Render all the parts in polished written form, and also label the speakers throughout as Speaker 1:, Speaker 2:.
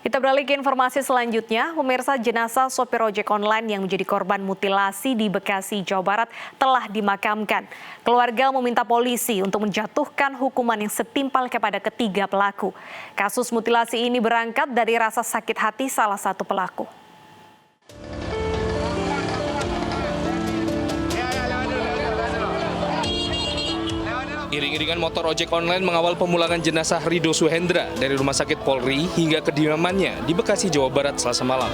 Speaker 1: Kita beralih ke informasi selanjutnya, pemirsa jenazah sopir ojek online yang menjadi korban mutilasi di Bekasi, Jawa Barat telah dimakamkan. Keluarga meminta polisi untuk menjatuhkan hukuman yang setimpal kepada ketiga pelaku. Kasus mutilasi ini berangkat dari rasa sakit hati salah satu pelaku.
Speaker 2: Iring-iringan motor ojek online mengawal pemulangan jenazah Rido Suhendra dari Rumah Sakit Polri hingga kediamannya di Bekasi, Jawa Barat Selasa malam.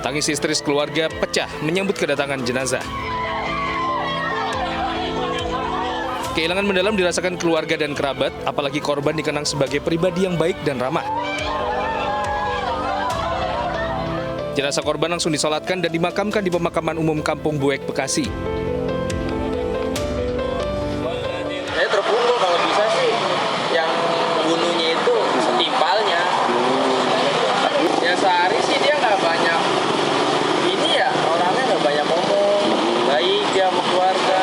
Speaker 2: Tangis histeris keluarga pecah menyambut kedatangan jenazah. Kehilangan mendalam dirasakan keluarga dan kerabat, apalagi korban dikenang sebagai pribadi yang baik dan ramah. Jenazah korban langsung disolatkan dan dimakamkan di pemakaman umum Kampung Buek, Bekasi.
Speaker 3: Saya terpukul kalau bisa sih, yang bunuhnya itu setimpalnya. Ya sehari sih dia nggak banyak, orangnya nggak banyak ngomong, baik dia sama keluarga.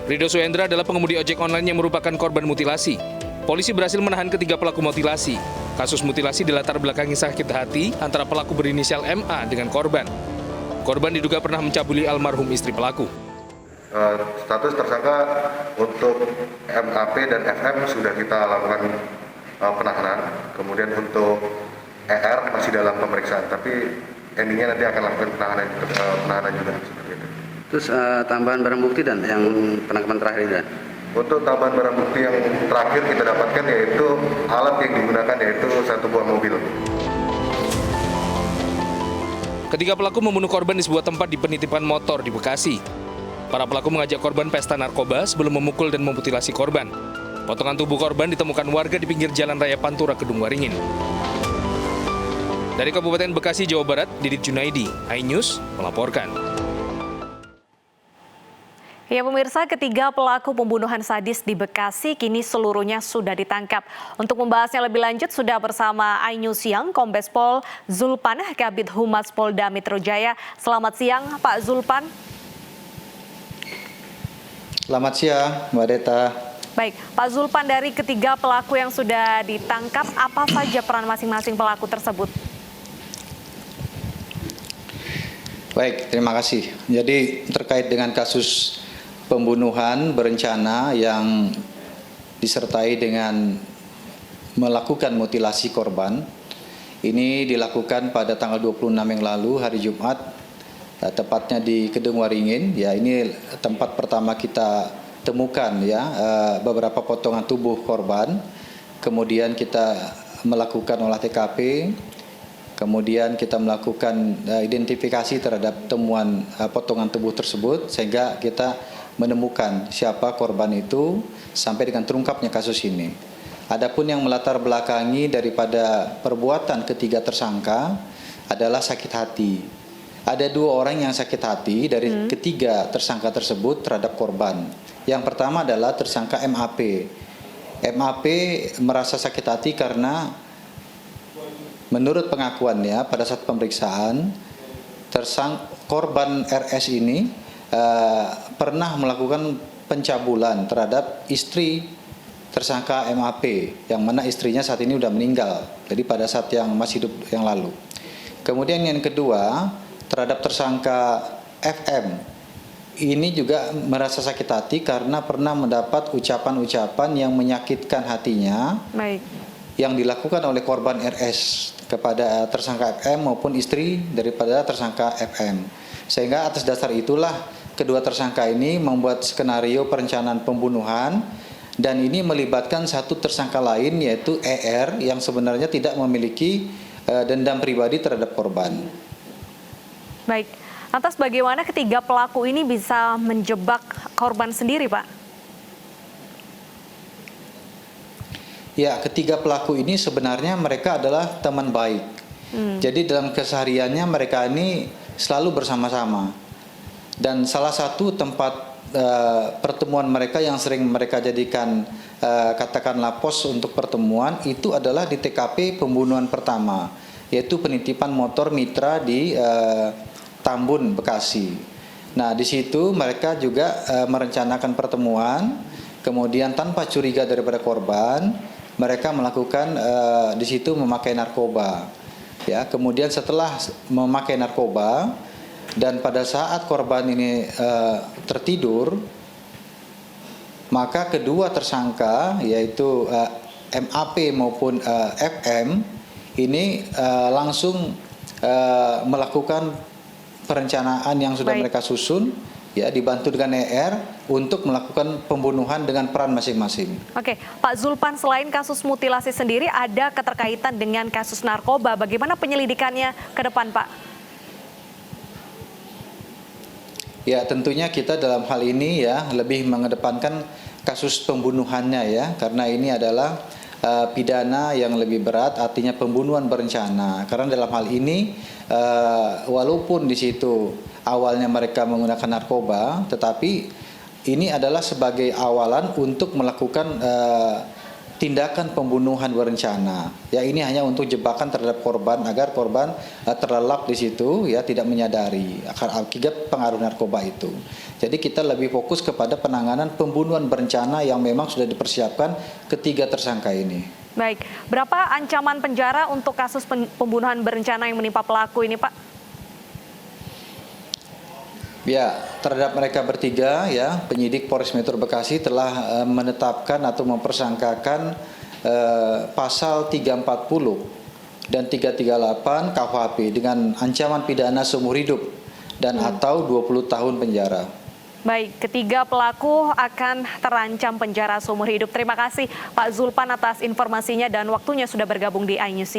Speaker 2: Rido Suhendra adalah pengemudi ojek online yang merupakan korban mutilasi. Polisi berhasil menahan ketiga pelaku mutilasi. Kasus mutilasi dilatar belakangi sakit hati antara pelaku berinisial MA dengan korban. Korban diduga pernah mencabuli almarhum istri pelaku.
Speaker 4: Status tersangka untuk MAP dan FM sudah kita lakukan penahanan. Kemudian untuk ER masih dalam pemeriksaan, tapi endingnya nanti akan lakukan penahanan juga. Seperti itu.
Speaker 5: Terus tambahan barang bukti dan yang penangkapan terakhir ini?
Speaker 4: Untuk tambahan barang bukti yang terakhir kita dapatkan yaitu alat yang digunakan yaitu satu buah mobil.
Speaker 2: Ketiga pelaku membunuh korban di sebuah tempat di penitipan motor di Bekasi. Para pelaku mengajak korban pesta narkoba sebelum memukul dan memutilasi korban. Potongan tubuh korban ditemukan warga di pinggir Jalan Raya Pantura, Kedung Waringin. Dari Kabupaten Bekasi, Jawa Barat, Didit Junaidi, iNews melaporkan.
Speaker 1: Ya pemirsa, ketiga pelaku pembunuhan sadis di Bekasi kini seluruhnya sudah ditangkap. Untuk membahasnya lebih lanjut sudah bersama iNews Siang, Kombes Pol Zulpan, Kabid Humas Polda Metro Jaya. Selamat siang Pak Zulpan.
Speaker 6: Selamat siang Mbak Deta.
Speaker 1: Baik, Pak Zulpan, dari ketiga pelaku yang sudah ditangkap, apa saja peran masing-masing pelaku tersebut?
Speaker 6: Baik, terima kasih. Jadi terkait dengan kasus pembunuhan berencana yang disertai dengan melakukan mutilasi korban. Ini dilakukan pada tanggal 26 yang lalu, hari Jumat, tepatnya di Kedung Waringin. Ya, ini tempat pertama kita temukan ya beberapa potongan tubuh korban. Kemudian kita melakukan olah TKP. Kemudian kita melakukan identifikasi terhadap temuan potongan tubuh tersebut sehingga kita menemukan siapa korban itu sampai dengan terungkapnya kasus ini. Adapun yang melatar belakangi daripada perbuatan ketiga tersangka adalah sakit hati. Ada dua orang yang sakit hati dari ketiga tersangka tersebut terhadap korban. Yang pertama adalah tersangka MAP. MAP merasa sakit hati karena menurut pengakuannya pada saat pemeriksaan, korban RS ini pernah melakukan pencabulan terhadap istri tersangka MAP, yang mana istrinya saat ini sudah meninggal. Jadi pada saat yang masih hidup yang lalu. Kemudian yang kedua, terhadap tersangka FM, ini juga merasa sakit hati karena pernah mendapat ucapan-ucapan yang menyakitkan hatinya.
Speaker 1: Baik.
Speaker 6: Yang dilakukan oleh korban RS kepada tersangka FM maupun istri daripada tersangka FM. Sehingga atas dasar itulah kedua tersangka ini membuat skenario perencanaan pembunuhan, dan ini melibatkan satu tersangka lain yaitu ER yang sebenarnya tidak memiliki dendam pribadi terhadap korban.
Speaker 1: Baik, lantas bagaimana ketiga pelaku ini bisa menjebak korban sendiri, Pak?
Speaker 6: Ya, ketiga pelaku ini sebenarnya mereka adalah teman baik. Jadi dalam kesehariannya mereka ini selalu bersama-sama. Dan salah satu tempat pertemuan mereka yang sering mereka jadikan katakanlah pos untuk pertemuan itu adalah di TKP pembunuhan pertama, yaitu penitipan motor Mitra di Tambun, Bekasi. Nah, di situ mereka juga merencanakan pertemuan, kemudian tanpa curiga daripada korban, mereka melakukan di situ memakai narkoba. Ya, kemudian setelah memakai narkoba dan pada saat korban ini tertidur, maka kedua tersangka yaitu MAP maupun FM ini langsung melakukan perencanaan yang sudah
Speaker 1: Baik.
Speaker 6: mereka susun, ya, dibantu dengan ER untuk melakukan pembunuhan dengan peran masing-masing.
Speaker 1: Oke, Pak Zulpan, selain kasus mutilasi sendiri, ada keterkaitan dengan kasus narkoba. Bagaimana penyelidikannya ke depan, Pak?
Speaker 6: Ya, tentunya kita dalam hal ini ya lebih mengedepankan kasus pembunuhannya ya, karena ini adalah pidana yang lebih berat, artinya pembunuhan berencana. Karena dalam hal ini walaupun di situ awalnya mereka menggunakan narkoba, tetapi ini adalah sebagai awalan untuk melakukan tindakan pembunuhan berencana. Ya, ini hanya untuk jebakan terhadap korban agar korban terlelap di situ, ya, tidak menyadari akibat pengaruh narkoba itu. Jadi kita lebih fokus kepada penanganan pembunuhan berencana yang memang sudah dipersiapkan ketiga tersangka ini.
Speaker 1: Baik, berapa ancaman penjara untuk kasus pembunuhan berencana yang menimpa pelaku ini, Pak?
Speaker 6: Ya, terhadap mereka bertiga, ya, penyidik Polres Metro Bekasi telah menetapkan atau mempersangkakan pasal 340 dan 338 KUHP dengan ancaman pidana seumur hidup dan atau 20 tahun penjara.
Speaker 1: Baik, ketiga pelaku akan terancam penjara seumur hidup. Terima kasih Pak Zulpan atas informasinya dan waktunya sudah bergabung di iNews Siang.